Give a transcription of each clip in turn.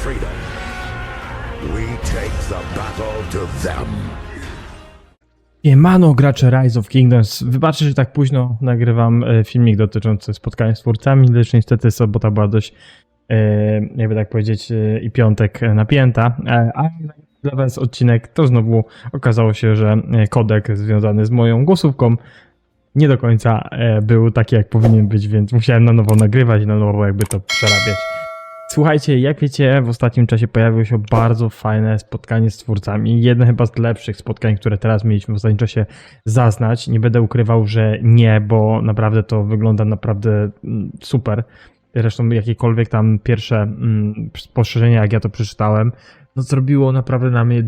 freedom. We take the battle to them. Siemano gracze Rise of Kingdoms, wybaczcie, że tak późno nagrywam filmik dotyczący spotkania z twórcami, lecz niestety sobota była dość, jakby tak powiedzieć, i piątek napięta, a dla was odcinek to znowu okazało się, że kodek związany z moją głosówką nie do końca był taki, jak powinien być, więc musiałem na nowo nagrywać i na nowo jakby to przerabiać. Słuchajcie, jak wiecie, w ostatnim czasie pojawiło się bardzo fajne spotkanie z twórcami. Jedno chyba z lepszych spotkań, które teraz mieliśmy w ostatnim czasie zaznać. Nie będę ukrywał, że nie, bo naprawdę to wygląda naprawdę super. Zresztą jakiekolwiek tam pierwsze spostrzeżenia, jak ja to przeczytałem, no zrobiło naprawdę na mnie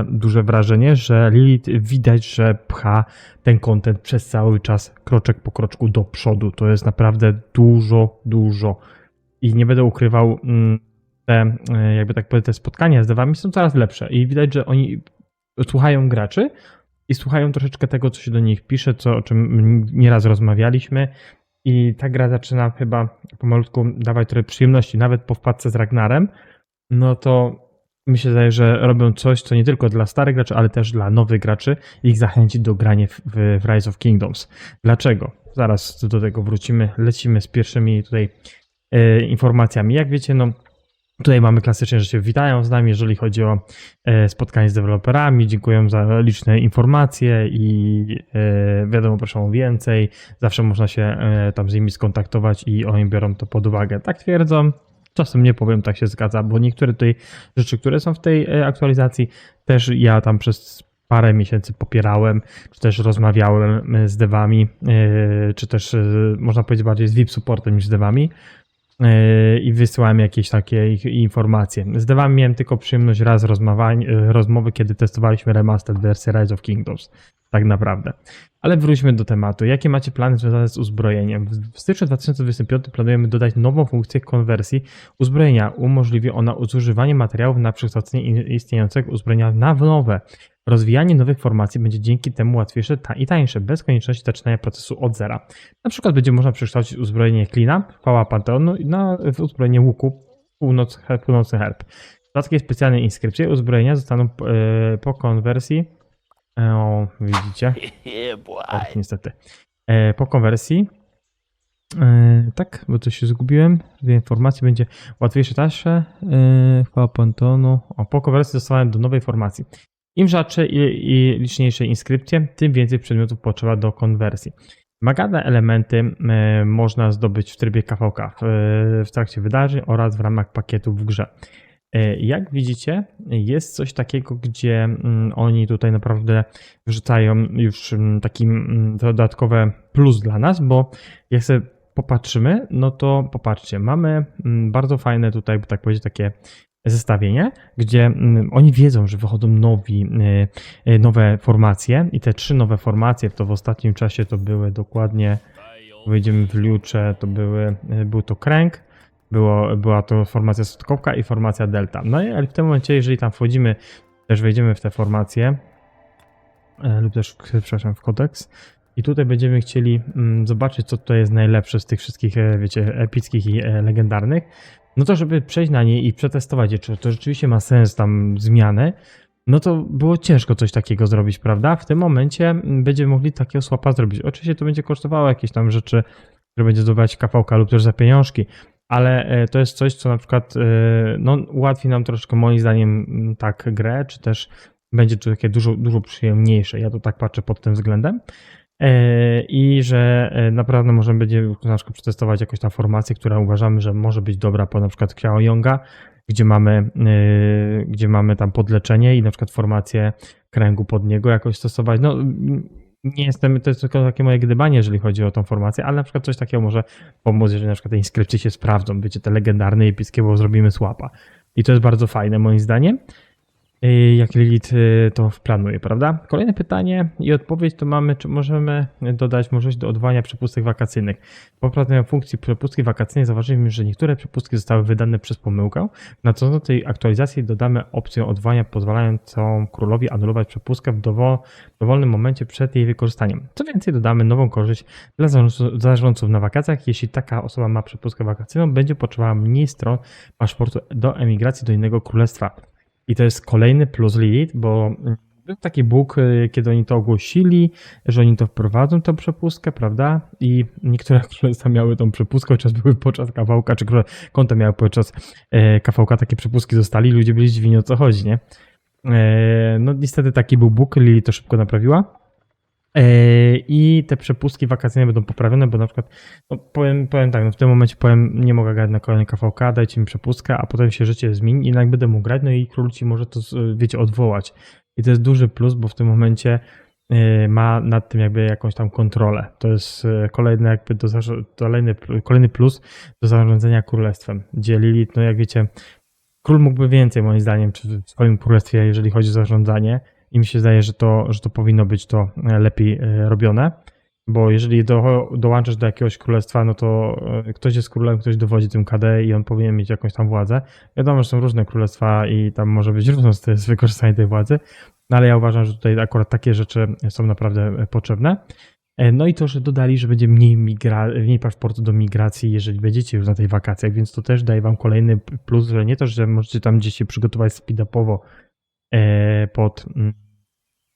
duże wrażenie, że Lilith widać, że pcha ten content przez cały czas kroczek po kroczku do przodu. To jest naprawdę dużo. I nie będę ukrywał, te, jakby tak powiedzieć, te spotkania z devami są coraz lepsze i widać, że oni słuchają graczy i słuchają troszeczkę tego, co się do nich pisze, o czym nieraz rozmawialiśmy i ta gra zaczyna chyba pomalutku dawać trochę przyjemności, nawet po wpadce z Ragnarem, no to mi się zdaje, że robią coś, co nie tylko dla starych graczy, ale też dla nowych graczy i ich zachęcić do grania w Rise of Kingdoms. Dlaczego? Zaraz do tego wrócimy, lecimy z pierwszymi tutaj informacjami. Jak wiecie, no tutaj mamy klasycznie, że się witają z nami, jeżeli chodzi o spotkanie z deweloperami, dziękuję za liczne informacje i wiadomo, proszę o więcej, zawsze można się tam z nimi skontaktować i oni biorą to pod uwagę. Tak twierdzą, czasem nie powiem, tak się zgadza, bo niektóre tutaj rzeczy, które są w tej aktualizacji, też ja tam przez parę miesięcy popierałem, czy też rozmawiałem z devami, czy też można powiedzieć bardziej z VIP supportem niż z devami. I wysyłałem jakieś takie informacje. Z devami miałem tylko przyjemność raz rozmowy, kiedy testowaliśmy remastered wersję Rise of Kingdoms. Tak naprawdę. Ale wróćmy do tematu. Jakie macie plany związane z uzbrojeniem? W styczniu 2025 planujemy dodać nową funkcję konwersji uzbrojenia. Umożliwi ona zużywanie materiałów na przekształcenie istniejącego uzbrojenia na nowe. Rozwijanie nowych formacji będzie dzięki temu łatwiejsze i tańsze, bez konieczności zaczynania procesu od zera. Na przykład będzie można przekształcić uzbrojenie klina, chwała Panteonu w uzbrojenie łuku, północny herb. Dodatkowe specjalne inskrypcje uzbrojenia zostaną po konwersji. O, widzicie? Tak, niestety. Po konwersji. Tak, bo coś się zgubiłem. Informacji będzie łatwiejsze, tańsze. Chwała Panteonu. Po konwersji dostałem do nowej formacji. Im rzadsze i liczniejsze inskrypcje, tym więcej przedmiotów potrzeba do konwersji. Wymagane elementy można zdobyć w trybie KVK w trakcie wydarzeń oraz w ramach pakietów w grze. Jak widzicie, jest coś takiego, gdzie oni tutaj naprawdę wrzucają już taki dodatkowe plus dla nas, bo jak sobie popatrzymy, no to popatrzcie, mamy bardzo fajne tutaj, tak powiedzieć, takie zestawienie, gdzie oni wiedzą, że wychodzą nowe formacje i te 3 nowe formacje, to w ostatnim czasie to były dokładnie, wejdziemy w Liucze, to był to Kręg, była to formacja Sotkowka i formacja Delta. No i w tym momencie, jeżeli tam wchodzimy, też wejdziemy w te formacje, lub też, przepraszam, w kodeks, i tutaj będziemy chcieli zobaczyć, co tutaj jest najlepsze z tych wszystkich, wiecie, epickich i legendarnych, no to żeby przejść na nie i przetestować je, czy to rzeczywiście ma sens tam zmiany, no to było ciężko coś takiego zrobić, prawda? W tym momencie będziemy mogli takiego swapa zrobić. Oczywiście to będzie kosztowało jakieś tam rzeczy, które będzie zdobywać KVK lub też za pieniążki, ale to jest coś, co na przykład no, ułatwi nam troszkę moim zdaniem tak grę, czy też będzie to takie dużo przyjemniejsze. Ja to tak patrzę pod tym względem. I że naprawdę możemy będzie na przykład przetestować jakąś tam formację, która uważamy, że może być dobra po na przykład Xiao Yonga, gdzie mamy tam podleczenie i na przykład formację kręgu pod niego jakoś stosować. No nie jestem, to jest tylko takie moje gdybanie, jeżeli chodzi o tą formację, ale na przykład coś takiego może pomóc, jeżeli na przykład te inskrypcje się sprawdzą, wiecie, te legendarne epickie, bo zrobimy swapa. I to jest bardzo fajne moim zdaniem. jak Lilith to planuje, prawda? Kolejne pytanie i odpowiedź to mamy, czy możemy dodać możliwość do odwołania przepustek wakacyjnych. Po wprowadzeniu funkcji przepustki wakacyjnej zauważyliśmy, że niektóre przepustki zostały wydane przez pomyłkę. Na co do tej aktualizacji dodamy opcję odwołania pozwalającą królowi anulować przepustkę w dowolnym momencie przed jej wykorzystaniem. Co więcej, dodamy nową korzyść dla zarządców na wakacjach. Jeśli taka osoba ma przepustkę wakacyjną, będzie potrzebowała mniej stron paszportu do emigracji do innego królestwa. I to jest kolejny plus Lilith, bo był taki bóg, kiedy oni to ogłosili, że oni to wprowadzą, tą przepustkę, prawda? I niektóre królestwa miały tą przepustkę, chociaż były podczas kawałka, czy konta miały podczas kawałka takie przepustki zostali, ludzie byli zdziwieni, o co chodzi, nie? No niestety taki był bóg, Lilith to szybko naprawiła. I te przepustki wakacyjne będą poprawione, bo na przykład, no powiem tak, no w tym momencie nie mogę grać na kolejny KVK, dajcie mi przepustkę, a potem się życie zmieni i jednak będę mógł grać, no i król ci może to, wiecie, odwołać. I to jest duży plus, bo w tym momencie ma nad tym jakby jakąś tam kontrolę. To jest kolejny jakby kolejny plus do zarządzania królestwem, gdzie Lilith, no jak wiecie, król mógłby więcej moim zdaniem w swoim królestwie, jeżeli chodzi o zarządzanie. I mi się zdaje, że to powinno być to lepiej robione, bo jeżeli dołączasz do jakiegoś królestwa, no to ktoś jest królem, ktoś dowodzi tym KD i on powinien mieć jakąś tam władzę. Wiadomo, że są różne królestwa i tam może być różne z wykorzystaniem tej władzy, no ale ja uważam, że tutaj akurat takie rzeczy są naprawdę potrzebne. No i to, że dodali, że będzie mniej paszportu do migracji, jeżeli będziecie już na tej wakacjach, więc to też daje wam kolejny plus, że nie to, że możecie tam gdzieś się przygotować speed-upowo pod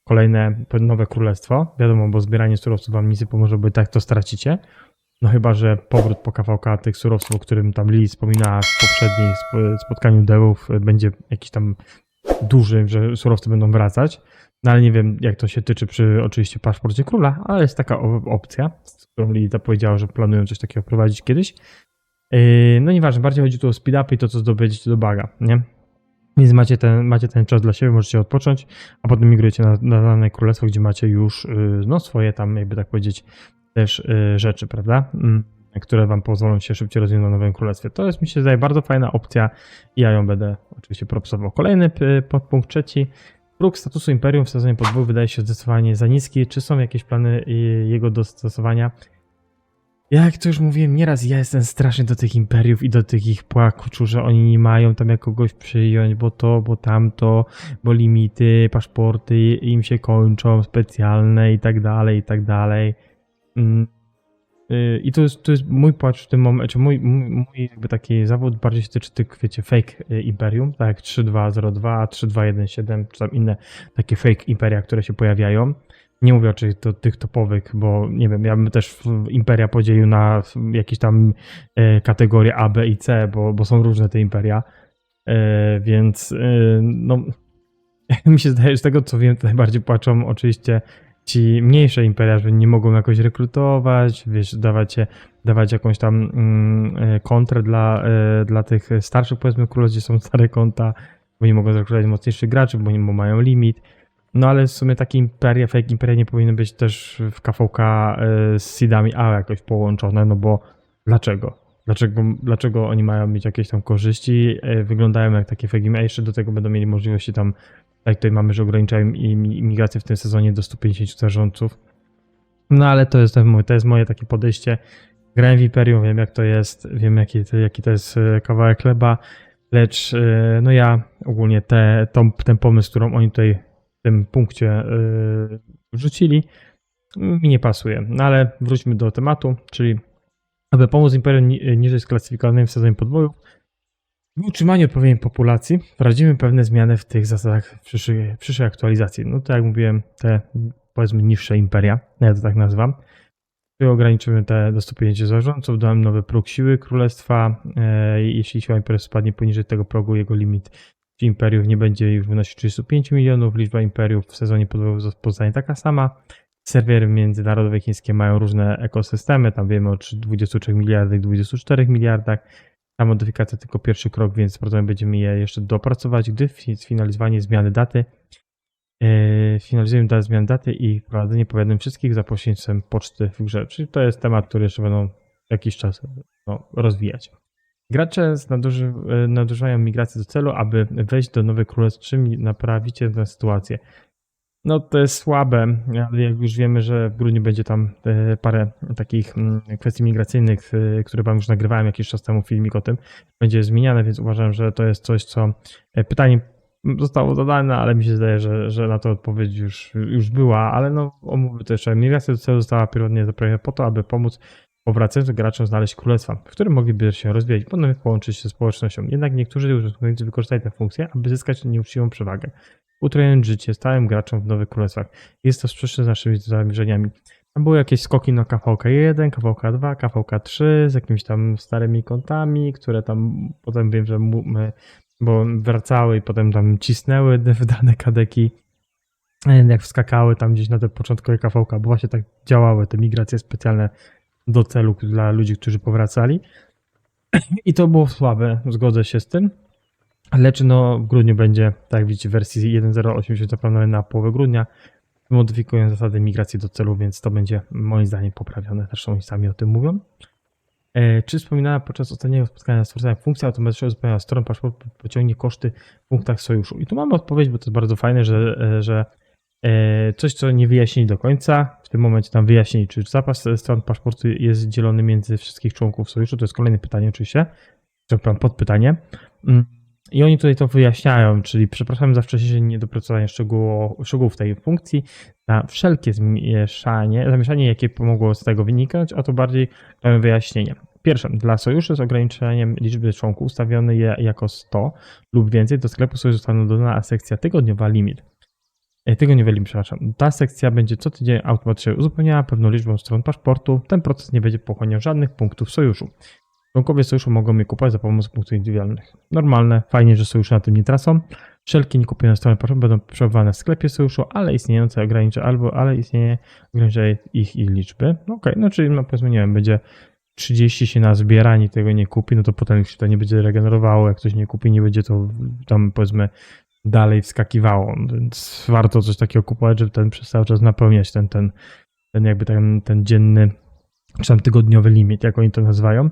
kolejne nowe królestwo. Wiadomo, bo zbieranie surowców wam nic nie pomoże, bo i tak to stracicie. No chyba, że powrót po KVK tych surowców, o którym tam Lili wspominała w poprzednim spotkaniu devów, będzie jakiś tam duży, że surowce będą wracać. No ale nie wiem, jak to się tyczy przy oczywiście paszporcie króla, ale jest taka opcja, z którą Lilita powiedziała, że planują coś takiego wprowadzić kiedyś. No nieważne, bardziej chodzi tu o speed-up i to, co zdobyć do baga, nie? Więc macie ten czas dla siebie, możecie odpocząć, a potem migrujecie na dane królestwo, gdzie macie już no, swoje tam, jakby tak powiedzieć, też rzeczy, prawda? Które wam pozwolą się szybciej rozwinąć na nowym królestwie. To jest, mi się zdaje, bardzo fajna opcja i ja ją będę oczywiście propsował. Kolejny podpunkt trzeci. Próg statusu imperium w sezonie podboju wydaje się zdecydowanie za niski. Czy są jakieś plany jego dostosowania? Jak to już mówiłem nieraz, ja jestem straszny do tych imperiów i do tych ich płakuczu, że oni nie mają tam jak kogoś przyjąć, bo to, bo tamto, bo limity, paszporty im się kończą, specjalne i tak dalej, i tak dalej. I to jest mój płacz w tym momencie, czy mój jakby taki zawód bardziej się tyczy tych, wiecie, fake imperium, tak jak 3202, 3217, czy tam inne takie fake imperia, które się pojawiają. Nie mówię oczywiście o tych topowych, bo nie wiem, ja bym też imperia podzielił na jakieś tam kategorie A, B i C, bo są różne te imperia, więc no mi się zdaje, że z tego co wiem, to najbardziej płaczą oczywiście ci mniejsze imperia, że nie mogą jakoś rekrutować, wiesz, dawać jakąś tam kontrę dla tych starszych, powiedzmy, królów, gdzie są stare konta, bo nie mogą zrekrutować mocniejszych graczy, bo mają limit. No ale w sumie takie imperia, fake imperia nie powinny być też w KVK z seedami A jakoś połączone, no bo dlaczego? Dlaczego oni mają mieć jakieś tam korzyści? Wyglądają jak takie fake imperia, jeszcze do tego będą mieli możliwości tam, jak tutaj mamy, że ograniczają imigrację w tym sezonie do 150 zarządców. No ale to jest moje takie podejście. Grałem w Imperium, wiem jak to jest, wiem jaki to jest kawałek chleba, lecz no ja ogólnie ten pomysł, którą oni tutaj w tym punkcie wrzucili, mi nie pasuje. No ale wróćmy do tematu, czyli aby pomóc Imperium niżej sklasyfikowanym w sezonie podbojów, w utrzymaniu odpowiedniej populacji wprowadzimy pewne zmiany w tych zasadach w przyszłej aktualizacji. No to jak mówiłem, te powiedzmy niższe imperia, ja to tak nazywam. Tu ograniczymy te do 150 zarządców, dałem nowy próg siły królestwa. Jeśli siła imperium spadnie poniżej tego progu, jego limit imperiów nie będzie już wynosić 35 milionów. Liczba imperiów w sezonie podbojowym pozostanie taka sama. Serwery międzynarodowe chińskie mają różne ekosystemy, tam wiemy o 23 miliardach, 24 miliardach. Ta modyfikacja tylko pierwszy krok, więc prawdopodobnie będziemy je jeszcze dopracować, gdy sfinalizowanie zmiany daty. Finalizujemy zmiany daty i wprowadzenie powiadomień wszystkich za pośrednictwem poczty w grze. Czyli to jest temat, który jeszcze będą jakiś czas rozwijać. Gracze nadużywają migracji do celu, aby wejść do nowych królestw, czym naprawicie tę sytuację. No to jest słabe, ale jak już wiemy, że w grudniu będzie tam parę takich kwestii migracyjnych, które wam już nagrywałem jakiś czas temu filmik o tym, będzie zmieniane, więc uważam, że to jest coś, co pytanie zostało zadane, ale mi się zdaje, że na to odpowiedź już była, ale no omówmy to jeszcze. Migracja do celu została pierwotnie zaprojektowana po to, aby pomóc powracającym graczom znaleźć królestwa, w którym mogliby się rozwijać, ponownie połączyć się z społecznością. Jednak niektórzy użytkownicy wykorzystali tę funkcję, aby zyskać nieuczciwą przewagę, utrudniając życie stałym graczom w nowych królestwach. Jest to sprzeczne z naszymi zamierzeniami. Tam były jakieś skoki na KVK1, KVK2, KVK3 z jakimiś tam starymi kontami, które tam potem wiem, że bo wracały i potem tam cisnęły w dane kadeki, jak wskakały tam gdzieś na te początkowe KVK, bo właśnie tak działały te migracje specjalne do celu dla ludzi, którzy powracali. I to było słabe, zgodzę się z tym. Lecz no w grudniu będzie, tak jak widzicie, w wersji 1.0.8 zaplanowane na połowę grudnia. Modyfikują zasady migracji do celu, więc to będzie moim zdaniem poprawione. Zresztą oni sami o tym mówią. Czy wspominana podczas ostatniego spotkania z twórcami funkcja automatycznego uzupełniania stron paszportu pociągnie koszty w punktach sojuszu? I tu mamy odpowiedź, bo to jest bardzo fajne, że coś, co nie wyjaśnili do końca, w tym momencie tam wyjaśnili, czy zapas stron paszportu jest dzielony między wszystkich członków sojuszu. To jest kolejne pytanie oczywiście, podpytanie. I oni tutaj to wyjaśniają, czyli przepraszam za wcześniejsze niedopracowanie szczegółów tej funkcji. Na wszelkie zamieszanie, jakie mogło z tego wynikać, a to bardziej wyjaśnienie. Pierwsze, dla sojuszu z ograniczeniem liczby członków ustawiony je jako 100 lub więcej, do sklepu sojuszu zostanie dodana sekcja tygodniowy limit. Ta sekcja będzie co tydzień automatycznie uzupełniała pewną liczbą stron paszportu. Ten proces nie będzie pochłaniał żadnych punktów sojuszu. Członkowie sojuszu mogą je kupować za pomocą punktów indywidualnych. Normalne, fajnie, że sojusze na tym nie tracą. Wszelkie niekupione strony paszportu będą przechowywane w sklepie sojuszu, ale istniejące istnieje ograniczenie ich liczby. Okej, no czyli no powiedzmy, nie wiem, będzie 30 się na zbieranie, tego nie kupi, no to potem się to nie będzie regenerowało, jak ktoś nie kupi, nie będzie to tam powiedzmy dalej wskakiwało, więc warto coś takiego kupować, żeby ten przez cały czas napełniać ten dzienny, czy tam tygodniowy limit, jak oni to nazywają.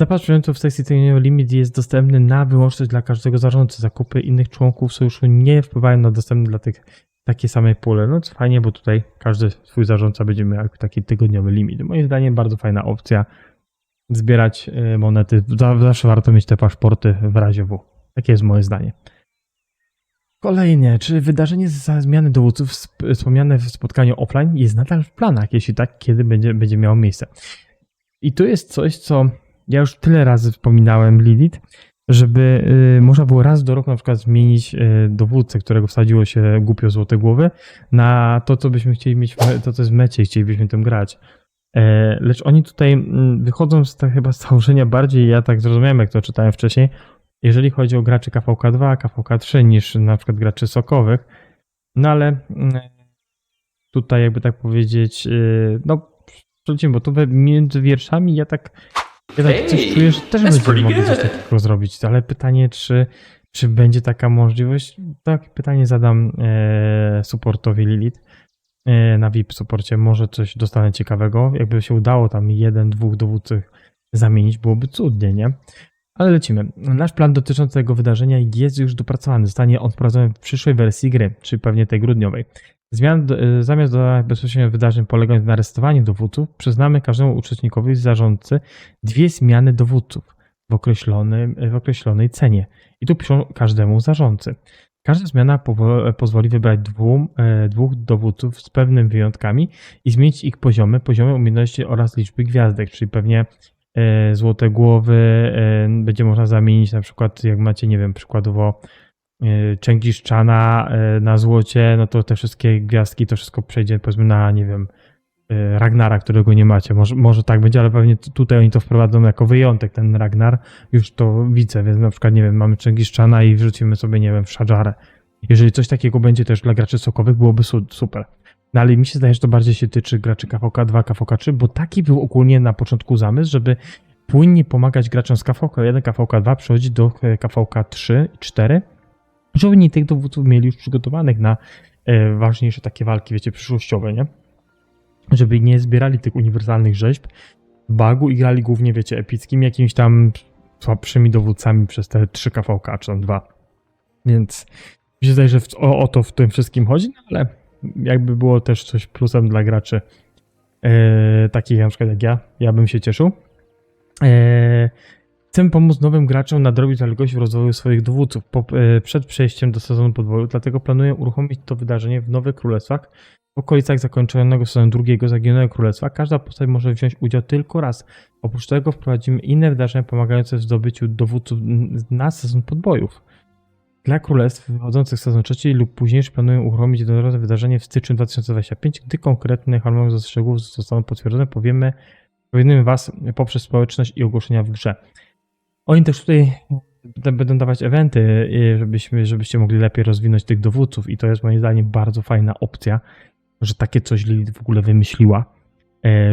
Zapas przedmiotów w sekcji tygodniowy limit jest dostępny na wyłączność dla każdego zarządcy. Zakupy innych członków sojuszu nie wpływają na dostępny dla tych takie samej pule. No to fajnie, bo tutaj każdy swój zarządca będzie miał taki tygodniowy limit. Moim zdaniem bardzo fajna opcja zbierać monety. Zawsze warto mieć te paszporty w razie W. Takie jest moje zdanie. Kolejnie, czy wydarzenie za zmiany dowódców wspomniane w spotkaniu offline jest nadal w planach? Jeśli tak, kiedy będzie miało miejsce? I to jest coś, co ja już tyle razy wspominałem, Lilith, żeby można było raz do roku na przykład zmienić dowódcę, którego wsadziło się głupio złote głowy, na to, co byśmy chcieli mieć, to co jest w mecie i chcielibyśmy tym grać. Lecz oni tutaj wychodzą chyba z założenia bardziej, ja tak zrozumiałem, jak to czytałem wcześniej, jeżeli chodzi o graczy KVK2, KVK3 niż na przykład graczy sokowych. No ale tutaj jakby tak powiedzieć, no przechodzimy, bo tu między wierszami ja tak coś czuję, że też będziemy mogli coś takiego zrobić, ale pytanie, czy będzie taka możliwość? Takie pytanie zadam supportowi Lilith. Na VIP supporcie może coś dostanę ciekawego. Jakby się udało tam 1, 2 dowódców zamienić, byłoby cudnie, nie? Ale lecimy. Nasz plan dotyczący tego wydarzenia jest już dopracowany. Zostanie on wprowadzony w przyszłej wersji gry, czyli pewnie tej grudniowej. Zamiast do bezpośrednich wydarzeń polegających na arestowaniu dowódców, przyznamy każdemu uczestnikowi zarządcy 2 zmiany dowódców w określonej cenie. I tu piszą każdemu zarządcy. Każda zmiana pozwoli wybrać 2 dowódców z pewnymi wyjątkami i zmienić ich poziomy umiejętności oraz liczby gwiazdek, czyli pewnie złote głowy będzie można zamienić na przykład, jak macie, nie wiem, przykładowo Chengishchana na złocie, no to te wszystkie gwiazdki, to wszystko przejdzie powiedzmy na, nie wiem, Ragnara, którego nie macie. Może tak będzie, ale pewnie tutaj oni to wprowadzą jako wyjątek, ten Ragnar. Już to widzę, więc na przykład, nie wiem, mamy Chengishchana i wrzucimy sobie, nie wiem, w Shajarę. Jeżeli coś takiego będzie też dla graczy sokowych, byłoby super. No ale mi się zdaje, że to bardziej się tyczy graczy KVK2, KVK3, bo taki był ogólnie na początku zamysł, żeby płynnie pomagać graczom z KVK1, KVK2 przechodzić do KVK3 i 4, żeby oni tych dowódców mieli już przygotowanych na ważniejsze takie walki, wiecie, przyszłościowe, nie? Żeby nie zbierali tych uniwersalnych rzeźb w bagu i grali głównie, wiecie, epickim jakimś tam słabszymi dowódcami przez te 3 KVK, czy tam 2. Więc mi się zdaje, że o to w tym wszystkim chodzi, no ale jakby było też coś plusem dla graczy takich na przykład jak ja bym się cieszył. Chcemy pomóc nowym graczom nadrobić zaległości w rozwoju swoich dowódców przed przejściem do sezonu podboju, dlatego planuję uruchomić to wydarzenie w Nowych Królestwach. W okolicach zakończonego sezonu drugiego Zaginionego Królestwa każda postać może wziąć udział tylko raz. Oprócz tego wprowadzimy inne wydarzenia pomagające w zdobyciu dowódców na sezon podbojów. Dla królestw wychodzących z sezonu trzeci lub późniejszy planuję uruchomić jednorazowe wydarzenie w styczniu 2025, gdy konkretny harmonogram zastrzegów zostaną potwierdzone, powiemy was poprzez społeczność i ogłoszenia w grze. Oni też tutaj będą dawać eventy, żebyście mogli lepiej rozwinąć tych dowódców i to jest moim zdaniem bardzo fajna opcja, że takie coś Lilith w ogóle wymyśliła,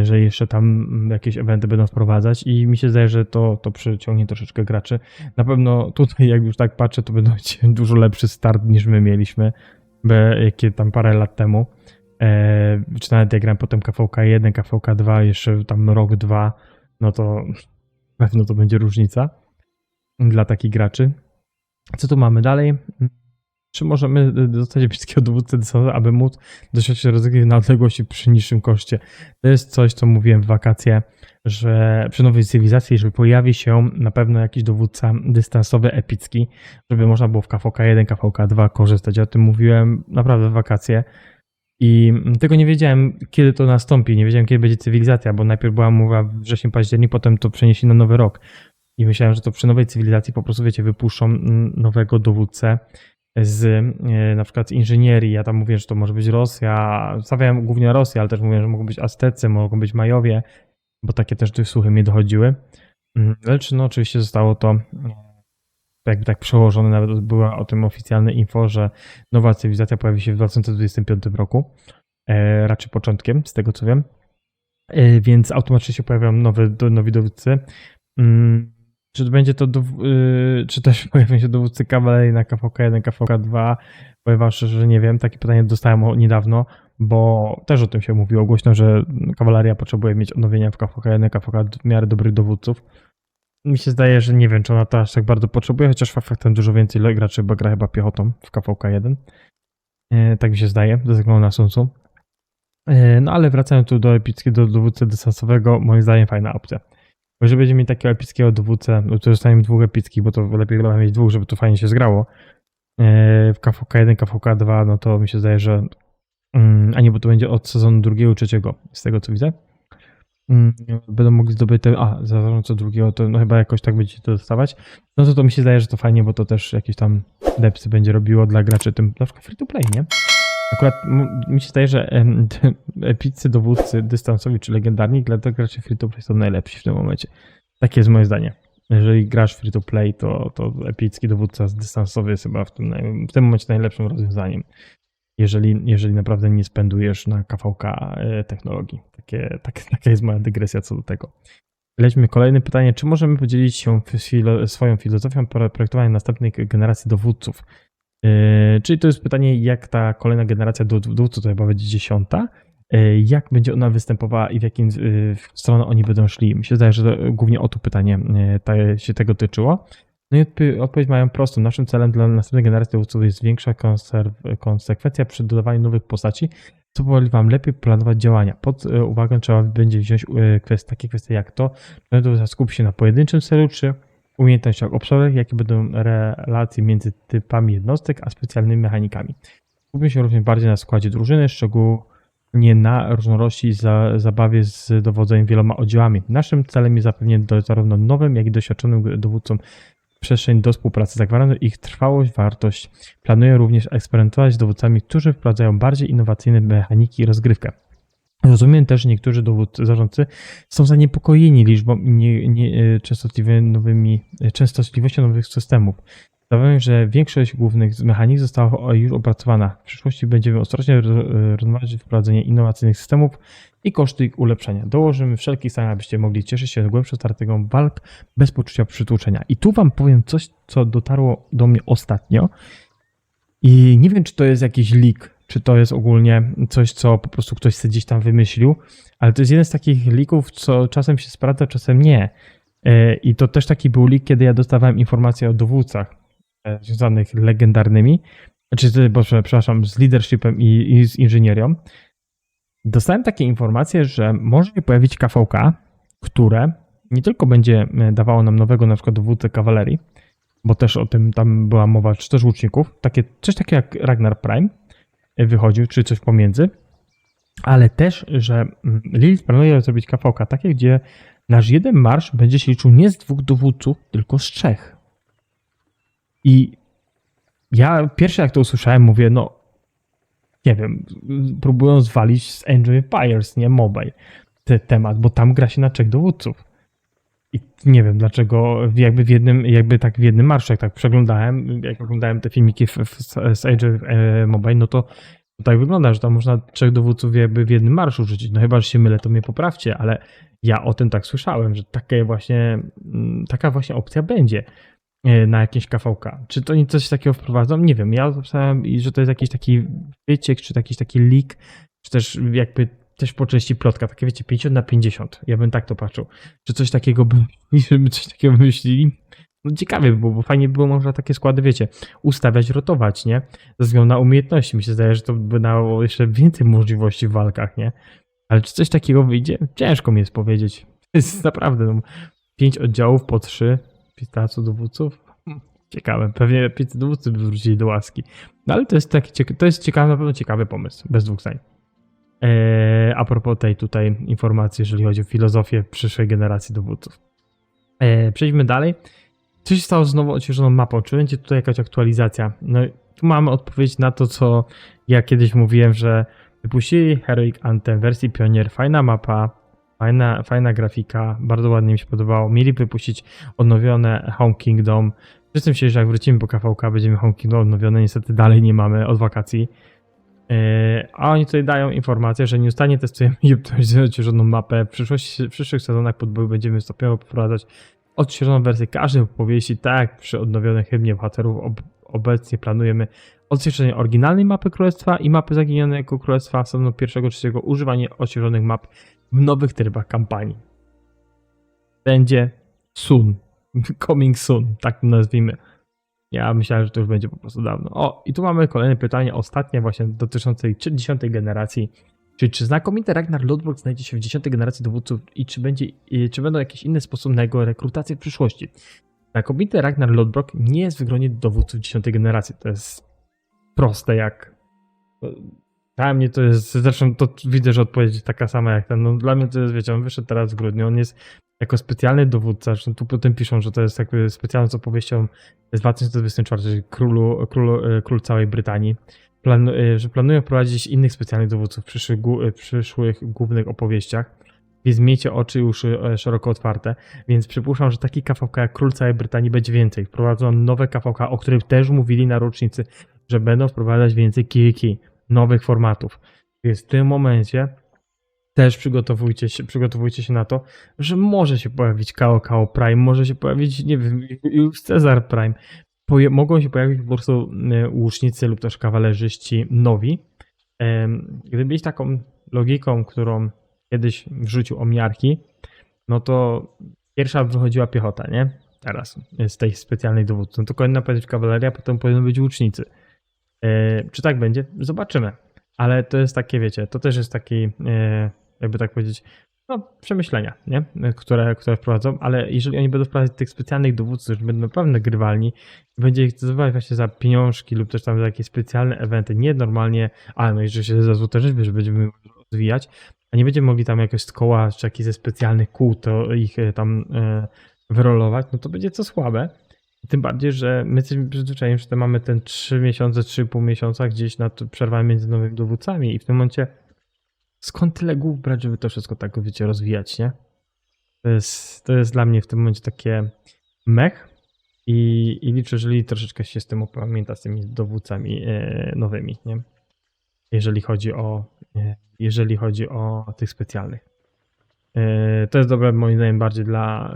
że jeszcze tam jakieś eventy będą wprowadzać i mi się zdaje, że to przyciągnie troszeczkę graczy. Na pewno tutaj jak już tak patrzę, to będzie dużo lepszy start niż my mieliśmy, jakie tam parę lat temu. Czy nawet jak gram potem KVK1, KVK2, jeszcze tam rok, 2, no to pewno to będzie różnica dla takich graczy. Co tu mamy dalej? Czy możemy dostać epickiego dowódcę, aby móc doświadczyć rozgrywki na odległości przy niższym koszcie? To jest coś, co mówiłem w wakacje, że przy nowej cywilizacji, żeby pojawi się na pewno jakiś dowódca dystansowy, epicki, żeby można było w KVK1, KVK2 korzystać. Ja o tym mówiłem naprawdę w wakacje. I tego nie wiedziałem, kiedy to nastąpi, nie wiedziałem, kiedy będzie cywilizacja, bo najpierw była mowa wrzesień, październik, potem to przenieśli na nowy rok. I myślałem, że to przy nowej cywilizacji po prostu, wiecie, wypuszczą nowego dowódcę z na przykład inżynierii. Ja tam mówię, że to może być Rosja, stawiałem głównie Rosję, ale też mówię, że mogą być Aztecy, mogą być Majowie, bo takie też tu słuchy mi dochodziły. Lecz no oczywiście zostało to jakby tak przełożone, nawet była o tym oficjalne info, że nowa cywilizacja pojawi się w 2025 roku, raczej początkiem, z tego co wiem, więc automatycznie się pojawią nowi dowódcy. Czy to będzie to, czy też pojawią się dowódcy kawalerii na KVK1, KVK2? Powiem wam szczerze, że nie wiem, takie pytanie dostałem niedawno, bo też o tym się mówiło głośno, że kawaleria potrzebuje mieć odnowienia w KVK1, KVK2 w miarę dobrych dowódców. Mi się zdaje, że nie wiem, czy ona to aż tak bardzo potrzebuje, chociaż faktem dużo więcej graczy gra chyba piechotą w KVK1. Tak mi się zdaje, ze względu na Sun Tzu. No ale wracając tu do epickiego dowódcy dystansowego, moim zdaniem fajna opcja. Bo jeżeli będziemy mieć takiego epickiego dowódcę, no to zostaniemy 2 epickich, bo to lepiej chyba mieć 2, żeby to fajnie się zgrało. W KVK1, KVK2, no to mi się zdaje, że a nie, bo to będzie od sezonu 2, 3, z tego co widzę. Będą mogli zdobyć zarządco drugiego, to no chyba jakoś tak będziecie to dostawać. No to mi się zdaje, że to fajnie, bo to też jakieś tam depsy będzie robiło dla graczy, tym na przykład free to play, nie? Akurat mi się zdaje, że epiccy dowódcy dystansowi czy legendarni dla graczy free to play są najlepsi w tym momencie. Takie jest moje zdanie. Jeżeli grasz free to play, to epicki dowódca dystansowy jest chyba w tym momencie najlepszym rozwiązaniem. Jeżeli naprawdę nie spędujesz na KVK technologii. Taka jest moja dygresja co do tego. Lećmy kolejne pytanie. Czy możemy podzielić się swoją filozofią projektowania następnej generacji dowódców? Czyli to jest pytanie, jak ta kolejna generacja dowódców, to chyba będzie 10, jak będzie ona występowała i w jakim stronę oni będą szli. Mi się zdaje, że to głównie o to pytanie się tego tyczyło. No i odpowiedź mają prostą. Naszym celem dla następnej generacji dowódców jest większa konsekwencja przy dodawaniu nowych postaci, co pozwoli wam lepiej planować działania. Pod uwagę trzeba będzie wziąć takie kwestie jak to, czy dowódca skupi się na pojedynczym celu, czy umiejętnościach obszarowych, jakie będą relacje między typami jednostek, a specjalnymi mechanikami. Skupmy się również bardziej na składzie drużyny, szczególnie na różnorodności zabawie z dowodzeniem wieloma oddziałami. Naszym celem jest zapewnienie zarówno nowym, jak i doświadczonym dowódcom przestrzeń do współpracy. Zagwarantuje ich trwałość, wartość. Planuję również eksperymentować z dowódcami, którzy wprowadzają bardziej innowacyjne mechaniki i rozgrywkę. Rozumiem też, że niektórzy zarządcy są zaniepokojeni liczbą i częstotliwością nowych systemów. Zauważyłem, że większość głównych mechanik została już opracowana. W przyszłości będziemy ostrożnie rozmawiać o wprowadzeniu innowacyjnych systemów i koszty ich ulepszenia. Dołożymy wszelkich starań, abyście mogli cieszyć się głębszą strategią walk bez poczucia przytłoczenia. I tu wam powiem coś, co dotarło do mnie ostatnio i nie wiem, czy to jest jakiś leak, czy to jest ogólnie coś, co po prostu ktoś sobie gdzieś tam wymyślił, ale to jest jeden z takich leaków, co czasem się sprawdza, czasem nie. I to też taki był leak, kiedy ja dostawałem informacje o dowódcach związanych legendarnymi, przepraszam, z leadershipem i z inżynierią. Dostałem takie informacje, że może się pojawić KVK, które nie tylko będzie dawało nam nowego na przykład dowódcę kawalerii, bo też o tym tam była mowa, czy też łuczników, coś takiego jak Ragnar Prime wychodził, czy coś pomiędzy, ale też, że Lilith planuje zrobić KVK takie, gdzie nasz jeden marsz będzie się liczył nie z 2 dowódców, tylko z 3. I ja pierwsze jak to usłyszałem, mówię, no nie wiem, próbują zwalić z Age of Empires, nie Mobile, ten temat, bo tam gra się na 3 dowódców. I nie wiem dlaczego, w jednym marszu, jak tak przeglądałem, jak oglądałem te filmiki z Age of Mobile, no to tak wygląda, że tam można 3 dowódców w jednym marszu rzucić. No chyba, że się mylę, to mnie poprawcie, ale ja o tym tak słyszałem, że taka właśnie opcja będzie na jakieś KVK. Czy to oni coś takiego wprowadzą? Nie wiem. Ja zapisałem, że to jest jakiś taki wyciek, czy jakiś taki leak, czy też jakby też po części plotka, takie wiecie, 50/50. Ja bym tak to patrzył. Czy coś takiego żeby coś takiego wymyślili? No ciekawie by było, bo fajnie było można takie składy, wiecie, ustawiać, rotować, nie? Ze względu na umiejętności. Mi się zdaje, że to by dało jeszcze więcej możliwości w walkach, nie? Ale czy coś takiego wyjdzie? Ciężko mi jest powiedzieć. To jest naprawdę, no, 5 oddziałów po 3, 15 dowódców. Ciekawe, pewnie 500 dowódców by wrócili do łaski. No ale to jest ciekawy, na pewno ciekawy pomysł, bez dwóch zdań. A propos tej tutaj informacji, jeżeli chodzi o filozofię przyszłej generacji dowódców. Przejdźmy dalej. Co się stało z nowo odświeżoną mapą? Czy będzie tutaj jakaś aktualizacja? No tu mamy odpowiedź na to, co ja kiedyś mówiłem, że wypuścili Heroic Anthem w wersji Pionier. Fajna mapa, fajna grafika, bardzo ładnie mi się podobało. Mieli wypuścić odnowione Home Kingdom. Wszyscy myśleli, że jak wrócimy po KVK, będziemy Home Kingdom odnowione. Niestety dalej nie mamy od wakacji. A oni tutaj dają informację, że nieustannie testujemy odświeżoną mapę. W przyszłych sezonach podboju będziemy stopniowo wprowadzać odświeżoną wersję każdej opowieści, tak jak przy odnowionych hymnie bohaterów. Obecnie planujemy odświeżenie oryginalnej mapy królestwa i mapy zaginionego królestwa sezonu pierwszego, trzeciego, używanie odświeżonych map w nowych trybach kampanii. Będzie soon. Coming soon, tak to nazwijmy. Ja myślałem, że to już będzie po prostu dawno. O, i tu mamy kolejne pytanie, ostatnie właśnie dotyczące 10. generacji. Czyli czy znakomity Ragnar Lodbrok znajdzie się w 10. generacji dowódców i czy będą jakieś inne sposoby na jego rekrutację w przyszłości? Znakomity Ragnar Lodbrok nie jest w gronie dowódców 10. generacji. To jest proste jak... Dla mnie to jest, zresztą to widzę, że odpowiedź jest taka sama jak ten. No, dla mnie to jest, wiecie, on wyszedł teraz w grudniu, on jest jako specjalny dowódca, zresztą tu potem piszą, że to jest jakby specjalną z opowieścią z 2024, czyli król całej Brytanii. Że planują wprowadzić innych specjalnych dowódców w przyszłych głównych opowieściach, więc miejcie oczy i uszy szeroko otwarte, więc przypuszczam, że taki KVK jak król całej Brytanii będzie więcej. Wprowadzą nowe KVK, o których też mówili na rocznicy, że będą wprowadzać więcej KVK, nowych formatów. Więc w tym momencie też przygotowujcie się na to, że może się pojawić KO Prime, może się pojawić, nie wiem, już Cezar Prime. Mogą się pojawić po prostu łucznicy lub też kawalerzyści nowi. Gdyby iść taką logiką, którą kiedyś wrzucił Omniarki, no to pierwsza wychodziła piechota, nie? Teraz z tej specjalnej dowódcy. No to powinna być kawaleria, potem powinny być łucznicy. Czy tak będzie? Zobaczymy. Ale to jest takie, wiecie, to też jest taki, jakby tak powiedzieć, no przemyślenia, nie? Które wprowadzą, ale jeżeli oni będą wprowadzać tych specjalnych dowódców, że będą naprawdę grywalni, będzie ich zdobywać właśnie za pieniążki lub też tam za jakieś specjalne eventy, nie normalnie, ale no jeżeli się za złote rzeźby, że będziemy rozwijać, a nie będziemy mogli tam jakoś z koła czy jakichś ze specjalnych kół to ich tam wyrolować, no to będzie co słabe. Tym bardziej, że my jesteśmy przyzwyczajeni, że mamy ten 3 miesiące, 3,5 miesiąca gdzieś na przerwę między nowymi dowódcami i w tym momencie skąd tyle głów brać, żeby to wszystko tak, wiecie, rozwijać, nie? To jest dla mnie w tym momencie takie mech i liczę, że troszeczkę się z tym opamięta, z tymi dowódcami nowymi, nie? Jeżeli chodzi o tych specjalnych. To jest dobre moim zdaniem bardziej dla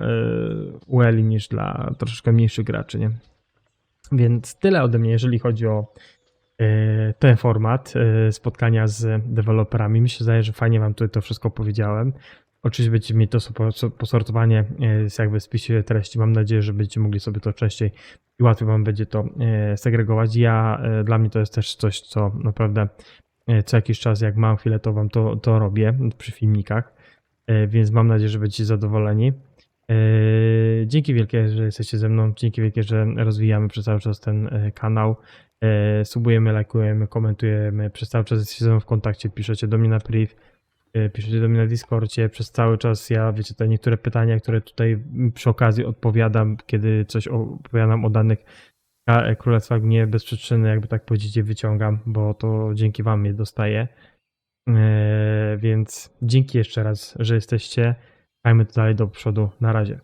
UEL niż dla troszeczkę mniejszych graczy, nie? Więc tyle ode mnie, jeżeli chodzi o ten format spotkania z deweloperami. Mi się zdaje, że fajnie wam tutaj to wszystko powiedziałem. Oczywiście będziecie mieć to posortowanie jakby w spisie treści. Mam nadzieję, że będziecie mogli sobie to częściej i łatwiej wam będzie to segregować. Dla mnie to jest też coś, co naprawdę co jakiś czas, jak mam chwilę, to wam to robię przy filmikach, więc mam nadzieję, że będziecie zadowoleni. Dzięki wielkie, że jesteście ze mną, dzięki wielkie, że rozwijamy przez cały czas ten kanał. Subujemy, lajkujemy, komentujemy, przez cały czas jesteście ze mną w kontakcie, piszecie do mnie na priv, piszecie do mnie na Discordzie, przez cały czas wiecie, te niektóre pytania, które tutaj przy okazji odpowiadam, kiedy coś opowiadam o danych Królestwa nie bez przyczyny, jakby tak powiedzieć, je wyciągam, bo to dzięki wam je dostaję. Więc dzięki jeszcze raz, że jesteście. Dajmy to dalej do przodu. Na razie.